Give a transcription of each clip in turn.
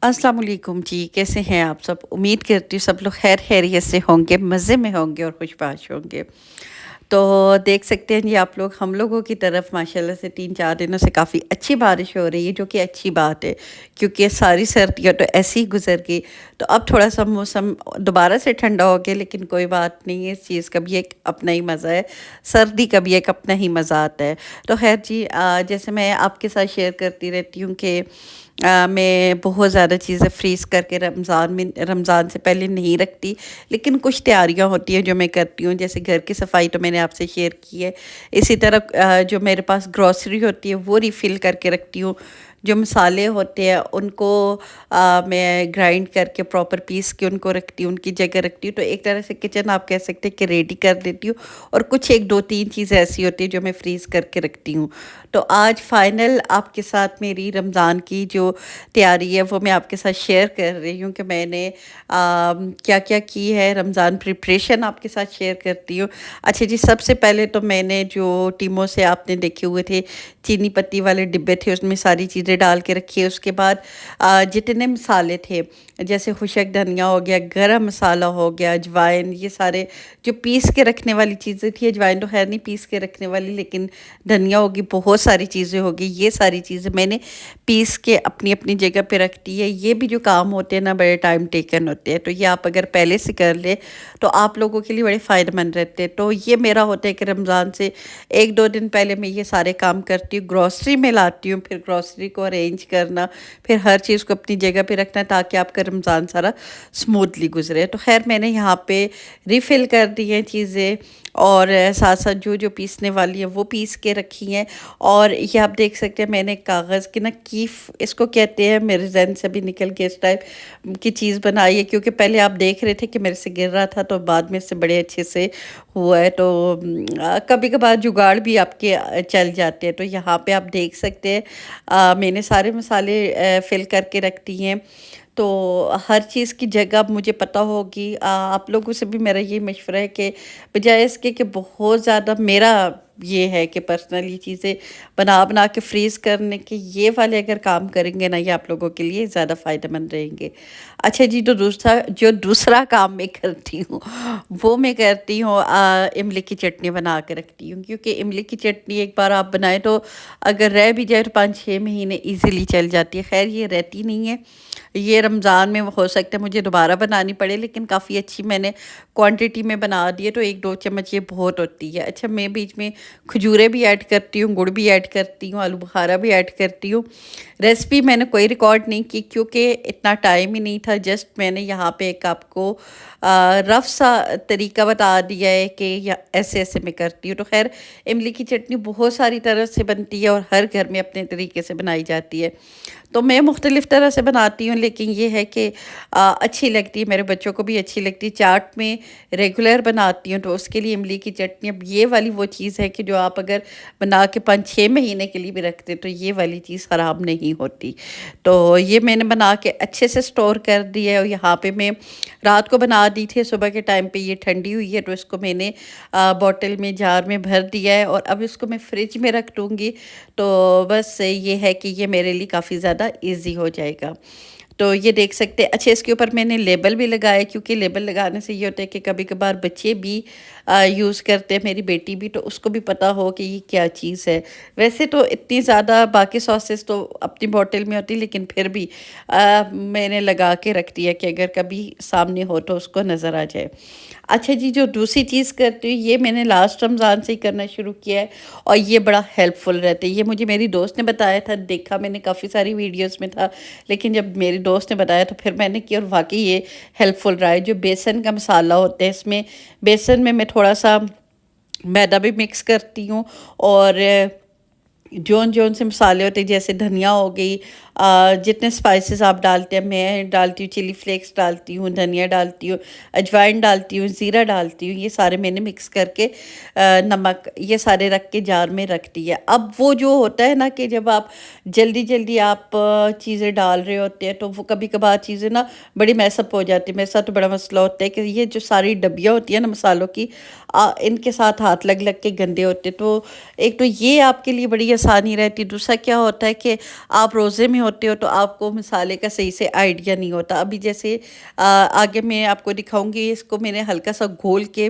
अस्सलाम वालेकुम जी, कैसे हैं आप सब? उम्मीद करती हूँ सब लोग खैर खैरियत से होंगे, मज़े में होंगे और खुशबाश होंगे। तो देख सकते हैं जी आप लोग हम लोगों की तरफ माशाल्लाह से 3-4 दिनों से काफ़ी अच्छी बारिश हो रही है, जो कि अच्छी बात है, क्योंकि सारी सर्दियाँ तो ऐसे ही गुज़र गई। तो अब थोड़ा-सा मौसम दोबारा से ठंडा हो गया, लेकिन कोई बात नहीं है, इस चीज़ का भी एक अपना ही मज़ा है, सर्दी का भी एक अपना ही मज़ा आता है। तो खैर जी जैसे मैं आपके साथ शेयर करती रहती हूँ कि मैं बहुत ज़्यादा चीज़ें फ्रीज़ करके रमज़ान से पहले नहीं रखती, लेकिन कुछ तैयारियां होती हैं जो मैं करती हूँ, जैसे घर की सफाई तो मैंने आपसे शेयर की है। इसी तरह जो मेरे पास ग्रॉसरी होती है वो रिफ़िल करके रखती हूँ। जो मसाले होते हैं उनको मैं ग्राइंड करके प्रॉपर पीस के उनको रखती हूँ, उनकी जगह रखती हूँ। तो एक तरह से किचन आप कह सकते हैं कि रेडी कर देती हूँ, और कुछ 1-2-3 चीज़ें ऐसी होती हैं जो मैं फ्रीज़ करके रखती हूँ। तो आज फाइनल आपके साथ मेरी रमज़ान की जो तैयारी है वो मैं आपके साथ शेयर कर रही हूँ कि मैंने क्या-क्या की है, रमज़ान प्रिपरेशन आपके साथ शेयर करती हूँ। अच्छा जी, सबसे पहले तो मैंने जो टीमों से आपने देखे हुए थे, चीनी पत्ती वाले डिब्बे थे, उसमें सारी चीज़ें डाल के रखी है। उसके बाद जितने मसाले थे, जैसे खुशक धनिया हो गया, गरम मसाला हो गया, अजवाइन, ये सारे जो पीस के रखने वाली चीज़ें थी, अजवाइन तो खैर नहीं पीस के रखने वाली, लेकिन धनिया होगी, बहुत सारी चीज़ें होगी, ये सारी चीज़ें मैंने पीस के अपनी-अपनी जगह पे रख दी है। ये भी जो काम होते हैं ना, बड़े टाइम टेकन होते हैं, तो ये आप अगर पहले से कर लें, तो आप लोगों के लिए बड़े फ़ायदेमंद रहते हैं। तो ये मेरा होता है कि रमज़ान से 1-2 दिन पहले मैं ये सारे काम करती हूँ, ग्रॉसरी में लाती हूँ, फिर ग्रॉसरी को अरेंज करना, फिर हर चीज़ को अपनी जगह पे रखना, ताकि आपका रमज़ान सारा स्मूथली गुज़रे। तो ख़ैर मैंने यहाँ पे रिफ़िल कर दी हैं चीज़ें, और साथ-साथ जो-जो पीसने वाली है वो पीस के रखी हैं। और ये आप देख सकते हैं, मैंने कागज़ की ना कीफ इसको कहते हैं, मेरे ज़हन से भी निकल के, इस टाइप की चीज़ बनाई है, क्योंकि पहले आप देख रहे थे कि मेरे से गिर रहा था, तो बाद में इससे बड़े अच्छे से हुआ है। तो कभी-कभार जुगाड़ भी आपके चल जाते हैं। तो यहाँ पे आप देख सकते हैं मैंने सारे मसाले फिल करके रख दिए हैं। तो हर चीज़ की जगह अब मुझे पता होगी। आप लोगों से भी मेरा ये मशवरा है कि बजाय इसके कि बहुत ज़्यादा मेरा ये है कि पर्सनल ये चीज़ें बना-बना के फ्रीज़ करने के, ये वाले अगर काम करेंगे ना, ये आप लोगों के लिए ज़्यादा फ़ायदेमंद रहेंगे। अच्छा जी, तो दूसरा काम मैं करती हूँ, वो मैं करती हूँ इमली की चटनी बना के रखती हूँ, क्योंकि इमली की चटनी एक बार आप बनाएँ तो अगर रह भी जाए तो 5-6 महीने ईज़िली चल जाती है। ख़ैर ये रहती नहीं है। ये रमज़ान में हो सकता है मुझे दोबारा बनानी पड़े, लेकिन काफ़ी अच्छी मैंने क्वांटिटी में बना दी है, तो 1-2 चम्मच ये बहुत होती है। अच्छा, मैं बीच में खजूरें भी ऐड करती हूँ, गुड़ भी ऐड करती हूँ, आलू बुखारा भी ऐड करती हूँ। रेसिपी मैंने कोई रिकॉर्ड नहीं की, क्योंकि इतना टाइम ही नहीं था। जस्ट मैंने यहाँ पे एक आपको रफ़ सा तरीका बता दिया है कि या ऐसे-ऐसे मैं करती हूँ। तो ख़ैर इमली की चटनी बहुत सारी तरह से बनती है, और हर घर में अपने तरीके से बनाई जाती है। तो मैं मुख्तलिफ़ तरह से बनाती हूँ, लेकिन ये है कि अच्छी लगती है, मेरे बच्चों को भी अच्छी लगती है। चाट में रेगुलर बनाती हूँ, तो उसके लिए इमली की चटनी, अब ये वाली वो चीज़ है कि जो आप अगर बना के 5-6 महीने के लिए भी रखते, तो ये वाली चीज़ ख़राब नहीं होती। तो ये मैंने बना के अच्छे से स्टोर कर दी है, और यहाँ पे मैं रात को बना दी थी, सुबह के टाइम पे ये ठंडी हुई है, तो इसको मैंने बॉटल में, जार में भर दिया है, और अब इसको मैं फ्रिज में रख दूँगी। तो बस ये है कि ये मेरे लिए काफ़ी ज़्यादा ईज़ी हो जाएगा। तो ये देख सकते हैं। अच्छा, इसके ऊपर मैंने लेबल भी लगाया, क्योंकि लेबल लगाने से ये होता है कि कभी-कभार बच्चे भी यूज़ करते हैं, मेरी बेटी भी, तो उसको भी पता हो कि ये क्या चीज़ है। वैसे तो इतनी ज़्यादा बाकी सॉसेस तो अपनी बॉटल में होती, लेकिन फिर भी मैंने लगा के रख दिया कि अगर कभी सामने हो तो उसको नज़र आ जाए। अच्छा जी, जो दूसरी चीज़ करती हूँ, ये मैंने लास्ट रमज़ान से ही करना शुरू किया है, और ये बड़ा हेल्पफुल रहता है। ये मुझे मेरी दोस्त ने बताया था, देखा मैंने काफ़ी सारी वीडियोज़ में था, लेकिन जब मेरी दोस्त ने बताया तो फिर मैंने किया, और वाक़ई ये हेल्पफुल रहा है। जो बेसन का मसाला होता है, इसमें बेसन में मैं थोड़ा-सा मैदा भी मिक्स करती हूँ, और जौन-जौन से मसाले होते हैं, जैसे धनिया हो गई, जितने स्पाइसेस आप डालते हैं, मैं डालती हूँ, चिली फ्लेक्स डालती हूँ, धनिया डालती हूँ, अजवाइन डालती हूँ, ज़ीरा डालती हूँ, ये सारे मैंने मिक्स करके नमक, ये सारे रख के जार में रख दिया। अब वो जो होता है ना कि जब आप जल्दी-जल्दी आप चीज़ें डाल रहे होते हैं, तो वो कभी-कभार चीज़ें ना बड़ी मैसअप हो जाती है। मेरे साथ तो बड़ा मसला होता है कि ये जो सारी डब्बियाँ होती हैं ना मसालों की, इनके साथ हाथ लग-लग के गंदे होते हैं। तो एक तो ये आपके लिए बड़ी आसानी रहती है। दूसरा क्या होता है कि आप रोज़े में होते हो तो आपको मसाले का सही से आइडिया नहीं होता। अभी जैसे आगे मैं आपको दिखाऊँगी, इसको मैंने हल्का सा घोल के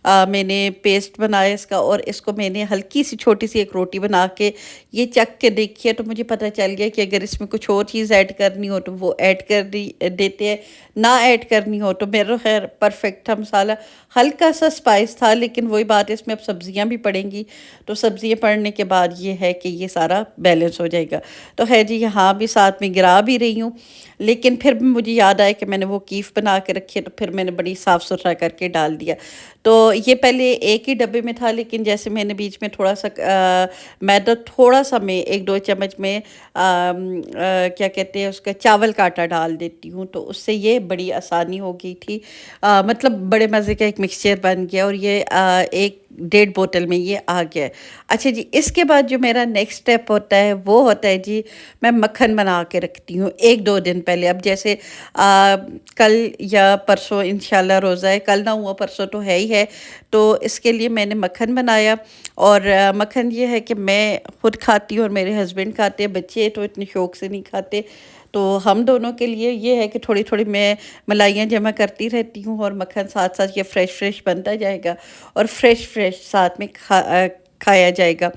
मैंने पेस्ट बनाया इसका, और इसको मैंने हल्की सी छोटी सी एक रोटी बना के ये चख के देखी है, तो मुझे पता चल गया कि अगर इसमें कुछ और चीज़ ऐड करनी हो तो वो ऐड कर देते हैं, ना ऐड करनी हो तो मेरा खैर परफेक्ट था मसाला। हल्का सा स्पाइस था, लेकिन वही बात है, इसमें अब सब्जियां भी पड़ेंगी, तो सब्जियां पड़ने के बाद ये है कि ये सारा बैलेंस हो जाएगा। तो खैर जी, यहाँ भी साथ में गिरा भी रही हूँ, लेकिन फिर भी मुझे याद आया कि मैंने वो कीफ़ बना के रखी है, तो फिर मैंने बड़ी साफ़ सुथरा करके डाल दिया। तो ये पहले एक ही डब्बे में था, लेकिन जैसे मैंने बीच में थोड़ा सा मैदा, थोड़ा सा मैं 1-2 चम्मच में क्या कहते हैं उसका, चावल का आटा डाल देती हूँ, तो उससे ये बड़ी आसानी हो गई थी। मतलब बड़े मज़े का एक मिक्सचर बन गया, और ये 1 डेढ़ बोतल में ये आ गया है। अच्छा जी, इसके बाद जो मेरा नेक्स्ट स्टेप होता है वो होता है जी, मैं मक्खन बना के रखती हूँ 1-2 दिन पहले। अब जैसे कल या परसों इंशाल्लाह रोज़ा है, कल ना हुआ परसों तो है ही है, तो इसके लिए मैंने मक्खन बनाया। और मक्खन ये है कि मैं खुद खाती हूँ और मेरे हस्बैंड खाते हैं, बच्चे तो इतने शौक से नहीं खाते। तो हम दोनों के लिए ये है कि थोड़ी-थोड़ी मैं मलाइयाँ जमा करती रहती हूँ, और मक्खन साथ-साथ ये फ्रेश-फ्रेश बनता जाएगा, और फ्रेश-फ्रेश साथ में खाया जाएगा।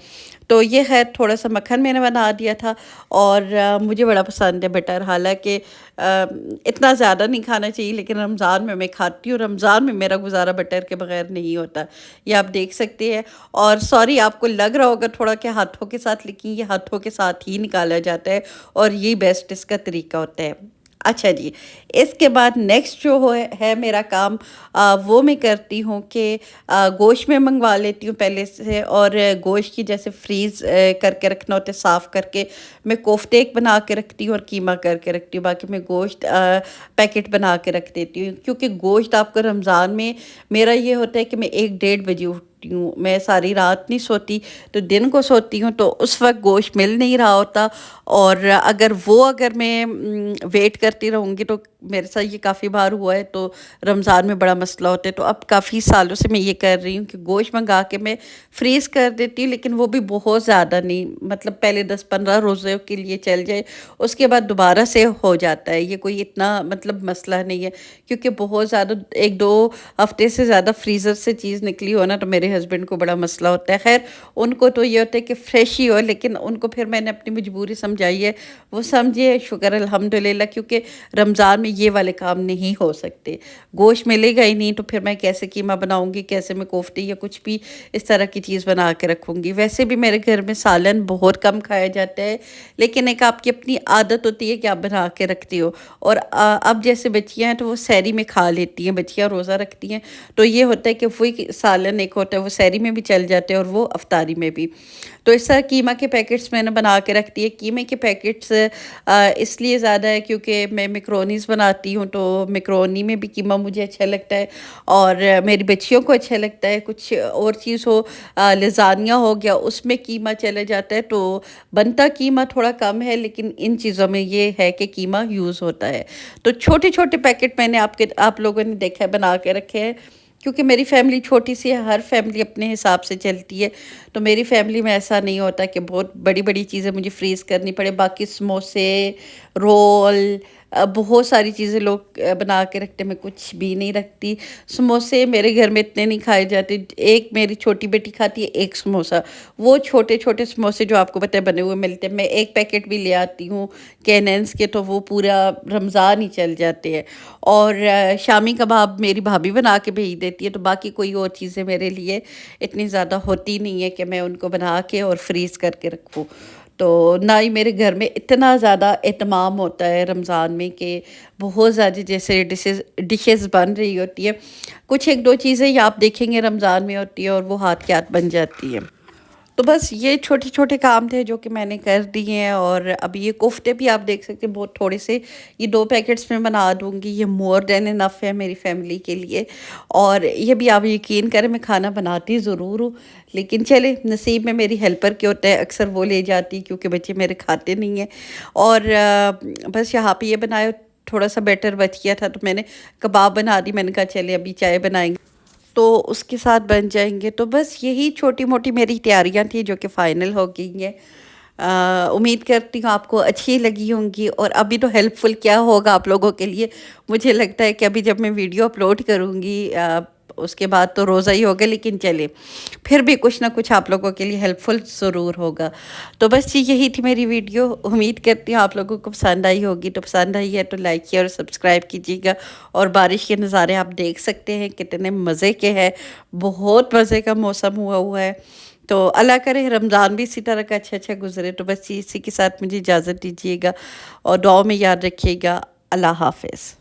तो ये ख़ैर थोड़ा-सा मक्खन मैंने बना दिया था, और मुझे बड़ा पसंद है बटर। हालाँकि इतना ज़्यादा नहीं खाना चाहिए, लेकिन रमज़ान में मैं खाती हूँ। रमज़ान में मेरा गुज़ारा बटर के बग़ैर नहीं होता, ये आप देख सकते हैं। और सॉरी, आपको लग रहा होगा थोड़ा कि हाथों के साथ, लेकिन ये हाथों के साथ ही निकाला जाता है, और ये बेस्ट इसका तरीका होता है। अच्छा जी, इसके बाद नेक्स्ट जो है मेरा काम, वो मैं करती हूँ कि गोश्त मैं मंगवा लेती हूँ पहले से, और गोश्त की जैसे फ्रीज़ करके रखना होता है, साफ़ करके मैं कोफ्ते एक बना के रखती हूँ और कीमा करके रखती हूँ। बाकी मैं गोश्त पैकेट बना के रख देती हूँ, क्योंकि गोश्त आपको रमज़ान में, मेरा ये होता है कि मैं 1-1:30 बजे उठती हूँ, मैं सारी रात नहीं सोती, तो दिन को सोती हूँ, तो उस वक़्त गोश्त मिल नहीं रहा होता। और अगर मैं वेट करती रहूँगी, तो मेरे साथ ये काफ़ी बार हुआ है, तो रमज़ान में बड़ा मसला होता है। तो अब काफ़ी सालों से मैं ये कर रही हूँ कि गोश्त मंगा के मैं फ्रीज़ कर देती हूँ, लेकिन वो भी बहुत ज़्यादा नहीं, मतलब पहले 10-15 रोज़े के लिए चल जाए, उसके बाद दोबारा से हो जाता है। ये कोई इतना मतलब मसला नहीं है, क्योंकि बहुत ज़्यादा 1-2 हफ़्ते से ज़्यादा फ्रीज़र से चीज़ निकली हो ना, तो मेरे हस्बैंड को बड़ा मसला होता है। ख़ैर, उनको तो ये होता है कि फ्रेश ही हो, लेकिन उनको फिर मैंने अपनी मजबूरी समझाई है, वो समझे, शुक्र अल्हम्दुलिल्लाह, क्योंकि रमज़ान में ये वाले काम नहीं हो सकते। गोश्त मिलेगा ही नहीं, तो फिर मैं कैसे कीमा बनाऊँगी, कैसे मैं कोफ्ते या कुछ भी इस तरह की चीज़ बना के रखूँगी। वैसे भी मेरे घर में सालन बहुत कम खाया जाता है, लेकिन एक आपकी अपनी आदत होती है कि आप बना के रखती हो। और अब जैसे बच्चियाँ हैं, तो वो सहरी में खा लेती हैं, बच्चियाँ रोज़ा रखती हैं, तो ये होता है कि वही सालन एक होता है, वो सहरी में भी चल जाते हैं और वो अफ्तारी में भी। तो इस तरह कीमा के पैकेट्स मैंने बना के रख दिए। कीमे के पैकेट्स इसलिए ज़्यादा है क्योंकि मैं मैकरोनीज़ बनाती हूँ, तो मैकरोनी में भी कीमा मुझे अच्छा लगता है, और मेरी बच्चियों को अच्छा लगता है। कुछ और चीज़ हो, लज़ानिया हो गया, उसमें कीमा चला जाता है, तो बनता कीमा थोड़ा कम है, लेकिन इन चीज़ों में ये है कि कीमा यूज़ होता है। तो छोटे-छोटे पैकेट मैंने आप लोगों ने देखा है बना के रखे हैं, क्योंकि मेरी फैमिली छोटी सी है, हर फैमिली अपने हिसाब से चलती है। तो मेरी फैमिली में ऐसा नहीं होता कि बहुत बड़ी-बड़ी चीज़ें मुझे फ्रीज़ करनी पड़े। बाकी समोसे, रोल, बहुत सारी चीज़ें लोग बना के रखते हैं, मैं कुछ भी नहीं रखती। समोसे मेरे घर में इतने नहीं खाए जाते। एक मेरी छोटी बेटी खाती है, एक समोसा। वो छोटे-छोटे समोसे जो आपको पता है बने हुए मिलते हैं, मैं 1 पैकेट भी ले आती हूँ कैनेन्स के, तो वो पूरा रमज़ान ही चल जाते हैं। और शामी कबाब मेरी भाभी बना के भेज देती है, तो बाकी कोई और चीज़ें मेरे लिए इतनी ज़्यादा होती नहीं है कि मैं उनको बना के और फ्रीज़ करके रखूँ। तो ना ही मेरे घर में इतना ज़्यादा एहतमाम होता है रमज़ान में कि बहुत ज़्यादा जैसे डिशेज़ बन रही होती है। कुछ 1-2 चीज़ें ही आप देखेंगे रमज़ान में होती है, और वो हाथ के हाथ बन जाती है। तो बस ये छोटे-छोटे काम थे जो कि मैंने कर दिए हैं, और अब ये कोफ्ते भी आप देख सकते हैं बहुत थोड़े से, ये 2 पैकेट्स में बना दूँगी, ये मोर देन इनफ है मेरी फैमिली के लिए। और ये भी आप यकीन करें, मैं खाना बनाती ज़रूर हूँ, लेकिन चले नसीब में मेरी हेल्पर के होता है, अक्सर वो ले जाती, क्योंकि बच्चे मेरे खाते नहीं हैं। और बस यहाँ पे ये बनाया, थोड़ा-सा बैटर बच गया था, तो मैंने कबाब बना दी। मैंने कहा चले अभी चाय बनाएँगे। तो उसके साथ बन जाएँगे। तो बस यही छोटी-मोटी मेरी तैयारियाँ थी जो कि फ़ाइनल हो गई हैं। उम्मीद करती हूँ आपको अच्छी लगी होंगी और अभी तो हेल्पफुल क्या होगा आप लोगों के लिए, मुझे लगता है कि अभी जब मैं वीडियो अपलोड करूँगी उसके बाद तो रोज़ा ही होगा, लेकिन चले, फिर भी कुछ ना कुछ आप लोगों के लिए हेल्पफुल ज़रूर होगा। तो बस जी यही थी मेरी वीडियो, उम्मीद करती हूँ आप लोगों को पसंद आई होगी। तो पसंद आई है तो लाइक किया और सब्सक्राइब कीजिएगा। और बारिश के नज़ारे आप देख सकते हैं कितने मज़े के हैं, बहुत मज़े का मौसम हुआ हुआ है। तो अल्लाह करे रमज़ान भी इसी तरह का अच्छा-अच्छा गुज़रे। तो बस इसी के साथ मुझे इजाज़त दीजिएगा और दुआ में याद रखिएगा। अल्लाह हाफ़िज़।